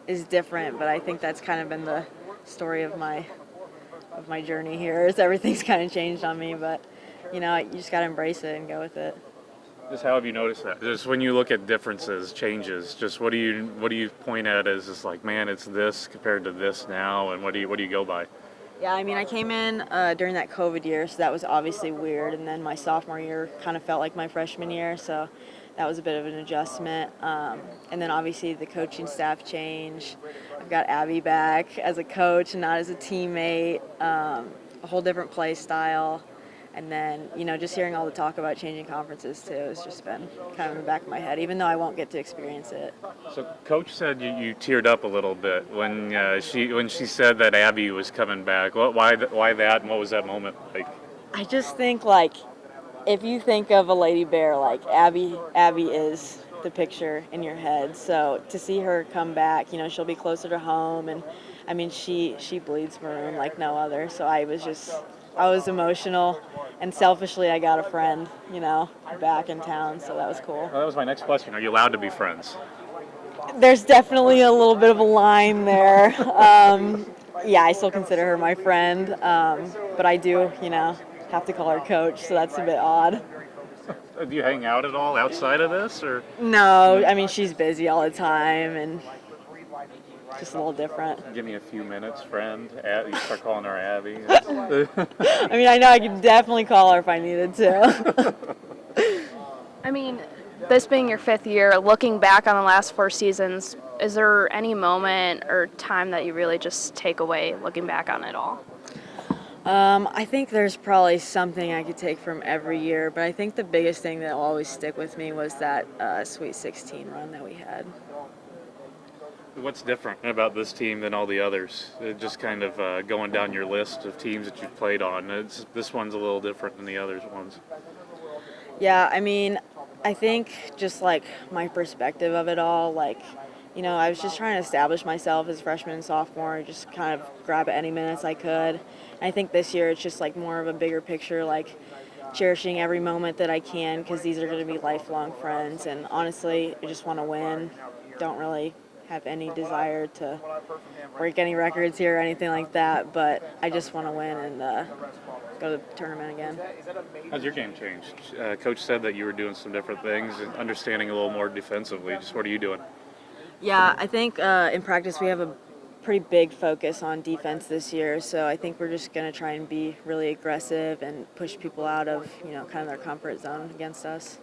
is different, but I think that's kind of been the story of my journey here. Is everything's kind of changed on me, but you know, you just got to embrace it and go with it. Just how have you noticed that? Just when you look at differences, changes, just what do you point at as just like, man, it's this compared to this now, and what do you go by? Yeah, I mean, I came in during that COVID year, so that was obviously weird. And then my sophomore year kind of felt like my freshman year, so that was a bit of an adjustment. And then obviously the coaching staff change. I've got Abby back as a coach and not as a teammate. A whole different play style. And then, you know, just hearing all the talk about changing conferences too has just been kind of in the back of my head, even though I won't get to experience it. So, Coach said you teared up a little bit when she said that Abby was coming back. Why that, and what was that moment like? I just think like if you think of a lady bear, like Abby is the picture in your head. So to see her come back, you know, she'll be closer to home, and I mean she bleeds maroon like no other. So I was emotional, and selfishly I got a friend, you know, back in town. So that was cool. Well, that was my next question. Are you allowed to be friends? There's definitely a little bit of a line there. Yeah, I still consider her my friend, but I do, you know, have to call her coach, so that's a bit odd. Do you hang out at all outside of this, or? No, I mean, she's busy all the time and just a little different. Give me a few minutes, friend. You start calling her Abby. I mean, I know I could definitely call her if I needed to. I mean, this being your fifth year, looking back on the last 4 seasons, is there any moment or time that you really just take away looking back on it all? I think there's probably something I could take from every year, but I think the biggest thing that will always stick with me was that Sweet 16 run that we had. What's different about this team than all the others? Just kind of going down your list of teams that you've played on. This one's a little different than the others ones. Yeah, I mean, I think just like my perspective of it all, like, you know, I was just trying to establish myself as freshman and sophomore, just kind of grab any minutes I could. And I think this year it's just like more of a bigger picture, like cherishing every moment that I can because these are going to be lifelong friends. And honestly, I just want to win. Don't really have any desire to break any records here or anything like that, but I just want to win and go to the tournament again. How's your game changed? Coach said that you were doing some different things and understanding a little more defensively. Just what are you doing? Yeah, I think in practice we have a pretty big focus on defense this year, so I think we're just going to try and be really aggressive and push people out of, you know, kind of their comfort zone against us.